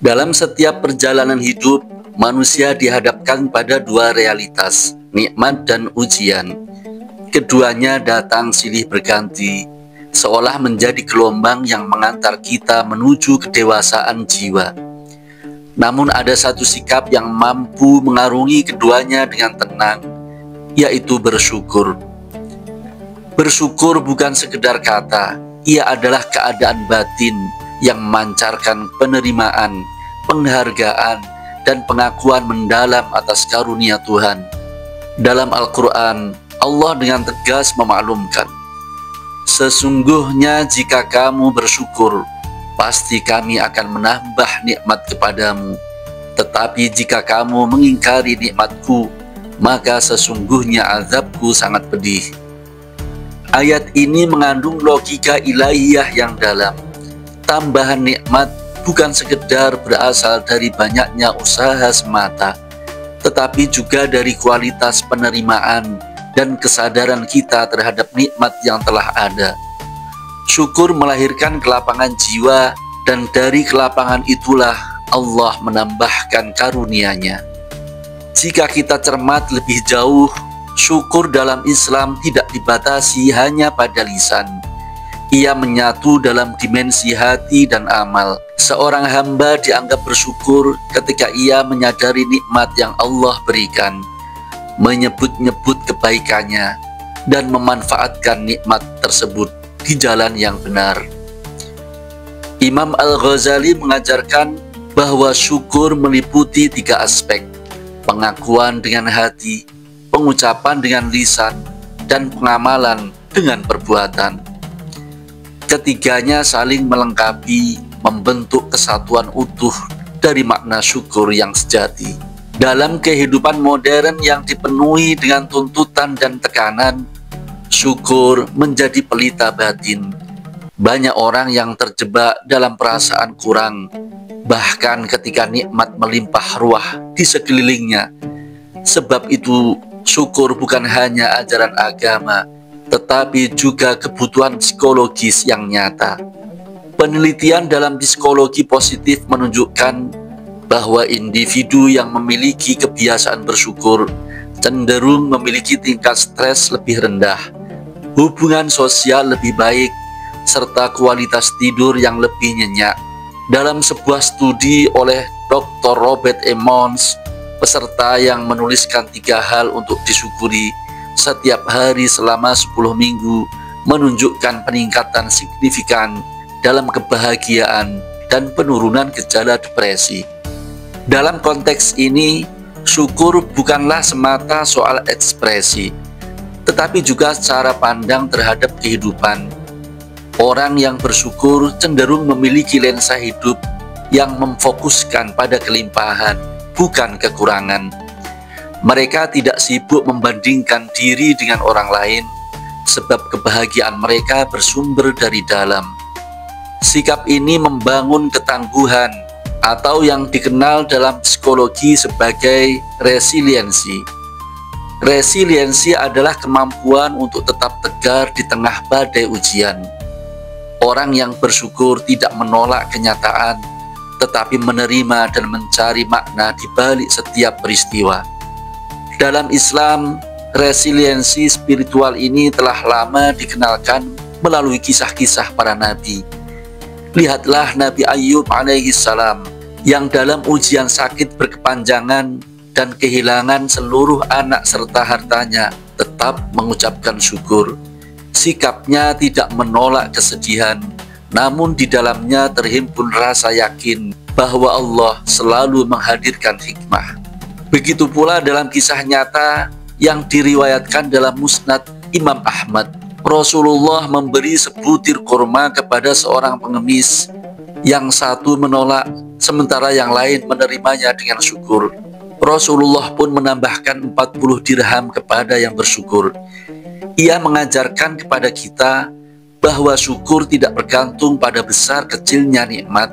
Dalam setiap perjalanan hidup, manusia dihadapkan pada dua realitas, nikmat dan ujian. Keduanya datang silih berganti, seolah menjadi gelombang yang mengantar kita menuju kedewasaan jiwa. Namun ada satu sikap yang mampu mengarungi keduanya dengan tenang, yaitu bersyukur. Bersyukur bukan sekedar kata, ia adalah keadaan batin yang memancarkan penerimaan, penghargaan, dan pengakuan mendalam atas karunia Tuhan. Dalam Al-Quran, Allah dengan tegas memaklumkan, "Sesungguhnya jika kamu bersyukur, pasti kami akan menambah nikmat kepadamu. Tetapi jika kamu mengingkari nikmatku, maka sesungguhnya azabku sangat pedih." Ayat ini mengandung logika ilahiyah yang dalam. Tambahan nikmat bukan sekedar berasal dari banyaknya usaha semata, tetapi juga dari kualitas penerimaan dan kesadaran kita terhadap nikmat yang telah ada. Syukur melahirkan kelapangan jiwa, dan dari kelapangan itulah Allah menambahkan karunia-Nya. Jika kita cermat lebih jauh, syukur dalam Islam tidak dibatasi hanya pada lisan. Ia menyatu dalam dimensi hati dan amal. Seorang hamba dianggap bersyukur ketika ia menyadari nikmat yang Allah berikan, menyebut-nyebut kebaikannya, dan memanfaatkan nikmat tersebut di jalan yang benar. Imam Al-Ghazali mengajarkan bahwa syukur meliputi 3 aspek: pengakuan dengan hati, pengucapan dengan lisan, dan pengamalan dengan perbuatan. Ketiganya saling melengkapi, membentuk kesatuan utuh dari makna syukur yang sejati. Dalam kehidupan modern yang dipenuhi dengan tuntutan dan tekanan, syukur menjadi pelita batin. Banyak orang yang terjebak dalam perasaan kurang, bahkan ketika nikmat melimpah ruah di sekelilingnya. Sebab itu, syukur bukan hanya ajaran agama, tetapi juga kebutuhan psikologis yang nyata. Penelitian dalam psikologi positif menunjukkan bahwa individu yang memiliki kebiasaan bersyukur cenderung memiliki tingkat stres lebih rendah, hubungan sosial lebih baik, serta kualitas tidur yang lebih nyenyak. Dalam sebuah studi oleh Dr. Robert Emmons, peserta yang menuliskan 3 hal untuk disyukuri setiap hari selama 10 minggu menunjukkan peningkatan signifikan dalam kebahagiaan dan penurunan gejala depresi. Dalam konteks ini, syukur bukanlah semata soal ekspresi, tetapi juga cara pandang terhadap kehidupan. Orang yang bersyukur cenderung memiliki lensa hidup yang memfokuskan pada kelimpahan, bukan kekurangan. Mereka tidak sibuk membandingkan diri dengan orang lain, sebab kebahagiaan mereka bersumber dari dalam. Sikap ini membangun ketangguhan, atau yang dikenal dalam psikologi sebagai resiliensi. Resiliensi adalah kemampuan untuk tetap tegar di tengah badai ujian. Orang yang bersyukur tidak menolak kenyataan, tetapi menerima dan mencari makna di balik setiap peristiwa. Dalam Islam, resiliensi spiritual ini telah lama dikenalkan melalui kisah-kisah para nabi. Lihatlah Nabi Ayub alaihissalam yang dalam ujian sakit berkepanjangan dan kehilangan seluruh anak serta hartanya tetap mengucapkan syukur. Sikapnya tidak menolak kesedihan, namun di dalamnya terhimpun rasa yakin bahwa Allah selalu menghadirkan hikmah. Begitu pula dalam kisah nyata yang diriwayatkan dalam Musnad Imam Ahmad, Rasulullah memberi sebutir kurma kepada seorang pengemis. Yang satu menolak, sementara yang lain menerimanya dengan syukur. Rasulullah pun menambahkan 40 dirham kepada yang bersyukur. Ia mengajarkan kepada kita bahwa syukur tidak bergantung pada besar kecilnya nikmat,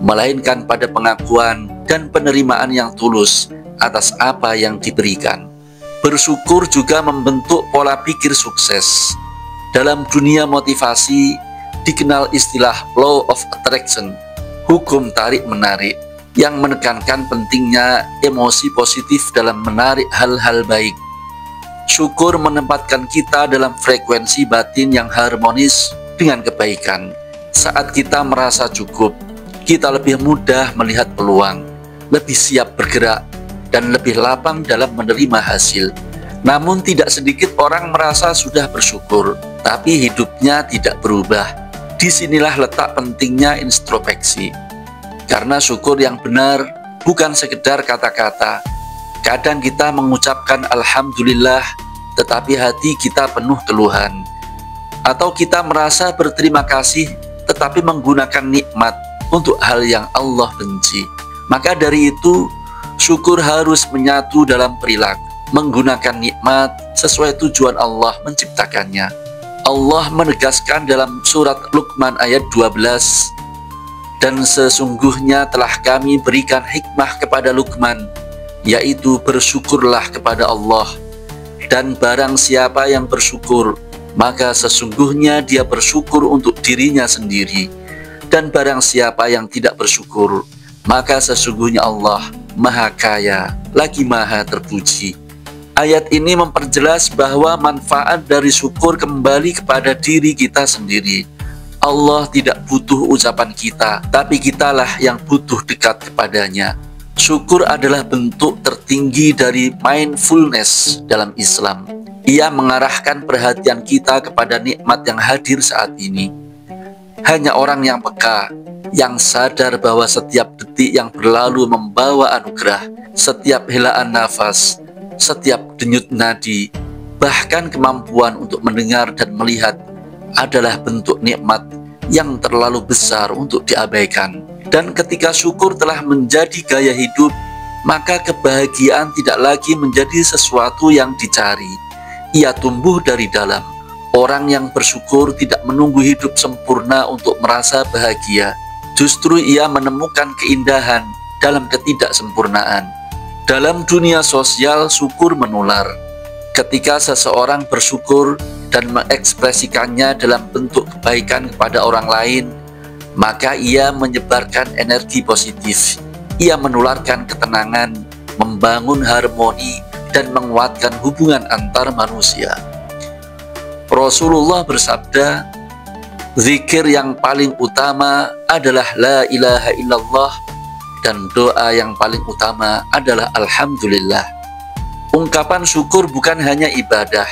melainkan pada pengakuan dan penerimaan yang tulus atas apa yang diberikan. Bersyukur juga membentuk pola pikir sukses. Dalam dunia motivasi dikenal istilah law of attraction, hukum tarik-menarik. yang menekankan pentingnya emosi positif dalam menarik hal-hal baik. Syukur menempatkan kita dalam frekuensi batin yang harmonis dengan kebaikan. Saat kita merasa cukup, kita lebih mudah melihat peluang, lebih siap bergerak, dan lebih lapang dalam menerima hasil. Namun tidak sedikit orang merasa sudah bersyukur, tapi hidupnya tidak berubah. Disinilah letak pentingnya introspeksi. Karena syukur yang benar bukan sekedar kata-kata. Kadang kita mengucapkan Alhamdulillah, tetapi hati kita penuh keluhan. Atau kita merasa berterima kasih, tetapi menggunakan nikmat untuk hal yang Allah benci. Maka dari itu, syukur harus menyatu dalam perilaku, menggunakan nikmat sesuai tujuan Allah menciptakannya. Allah menegaskan dalam surat Luqman ayat 12, dan sesungguhnya telah kami berikan hikmah kepada Luqman, yaitu bersyukurlah kepada Allah. Dan barang siapa yang bersyukur, maka sesungguhnya dia bersyukur untuk dirinya sendiri. Dan barang siapa yang tidak bersyukur, maka sesungguhnya Allah Maha Kaya, lagi Maha Terpuji. Ayat ini memperjelas bahwa manfaat dari syukur kembali kepada diri kita sendiri. Allah tidak butuh ucapan kita, tapi kitalah yang butuh dekat kepadanya. Syukur adalah bentuk tertinggi dari mindfulness dalam Islam. Ia mengarahkan perhatian kita kepada nikmat yang hadir saat ini. Hanya orang yang peka, yang sadar bahwa setiap detik yang berlalu membawa anugerah, setiap helaan nafas, setiap denyut nadi, bahkan kemampuan untuk mendengar dan melihat adalah bentuk nikmat yang terlalu besar untuk diabaikan. Dan ketika syukur telah menjadi gaya hidup, maka kebahagiaan tidak lagi menjadi sesuatu yang dicari. Ia tumbuh dari dalam. Orang yang bersyukur tidak menunggu hidup sempurna untuk merasa bahagia. Justru ia menemukan keindahan dalam ketidaksempurnaan. Dalam dunia sosial, syukur menular. Ketika seseorang bersyukur dan mengekspresikannya dalam bentuk kebaikan kepada orang lain, maka ia menyebarkan energi positif. Ia menularkan ketenangan, membangun harmoni, dan menguatkan hubungan antar manusia. Rasulullah bersabda, zikir yang paling utama adalah la ilaha illallah, dan doa yang paling utama adalah alhamdulillah. Ungkapan syukur bukan hanya ibadah,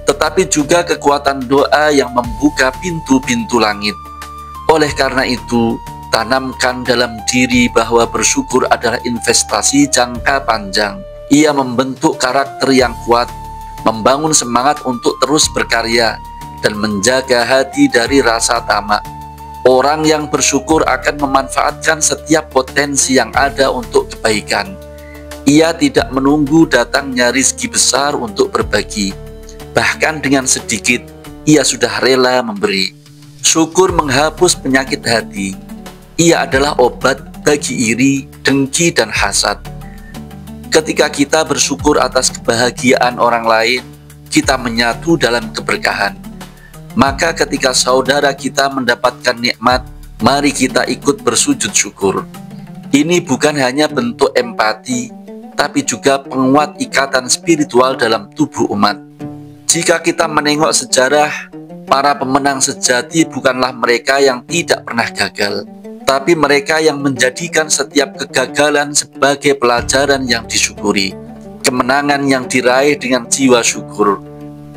tetapi juga kekuatan doa yang membuka pintu-pintu langit. Oleh karena itu, tanamkan dalam diri bahwa bersyukur adalah investasi jangka panjang. Ia membentuk karakter yang kuat, membangun semangat untuk terus berkarya, dan menjaga hati dari rasa tamak. Orang yang bersyukur akan memanfaatkan setiap potensi yang ada untuk kebaikan. Ia tidak menunggu datangnya rizki besar untuk berbagi. Bahkan dengan sedikit, ia sudah rela memberi. Syukur menghapus penyakit hati. Ia adalah obat bagi iri, dengki, dan hasad. Ketika kita bersyukur atas kebahagiaan orang lain, kita menyatu dalam keberkahan. Maka ketika saudara kita mendapatkan nikmat, mari kita ikut bersujud syukur. Ini bukan hanya bentuk empati, tapi juga penguat ikatan spiritual dalam tubuh umat. Jika kita menengok sejarah, para pemenang sejati bukanlah mereka yang tidak pernah gagal, tapi mereka yang menjadikan setiap kegagalan sebagai pelajaran yang disyukuri. Kemenangan yang diraih dengan jiwa syukur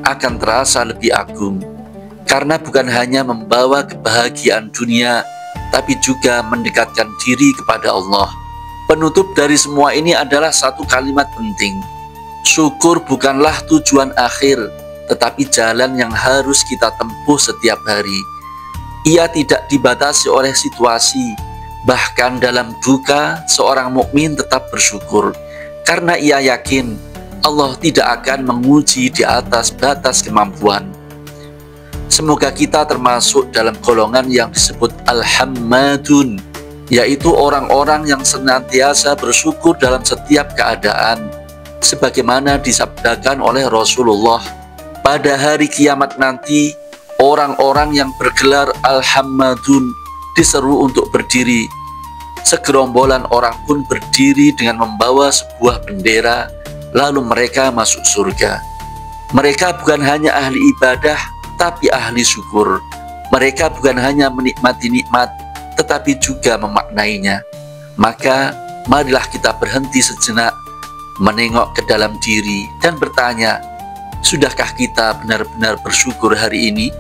akan terasa lebih agung, karena bukan hanya membawa kebahagiaan dunia, tapi juga mendekatkan diri kepada Allah. Penutup dari semua ini adalah satu kalimat penting. Syukur bukanlah tujuan akhir, tetapi jalan yang harus kita tempuh setiap hari. Ia tidak dibatasi oleh situasi. Bahkan dalam duka, seorang mukmin tetap bersyukur, karena ia yakin Allah tidak akan menguji di atas batas kemampuan. Semoga kita termasuk dalam golongan yang disebut Al-Hammadun, yaitu orang-orang yang senantiasa bersyukur dalam setiap keadaan, sebagaimana disabdakan oleh Rasulullah. Pada hari kiamat nanti, orang-orang yang bergelar Al-Hammadun diseru untuk berdiri, Segerombolan orang pun berdiri dengan membawa sebuah bendera, lalu mereka masuk surga. Mereka bukan hanya ahli ibadah, tapi ahli syukur. Mereka bukan hanya menikmati nikmat, tetapi juga memaknainya. Maka, marilah kita berhenti sejenak, menengok ke dalam diri dan bertanya, sudahkah kita benar-benar bersyukur hari ini?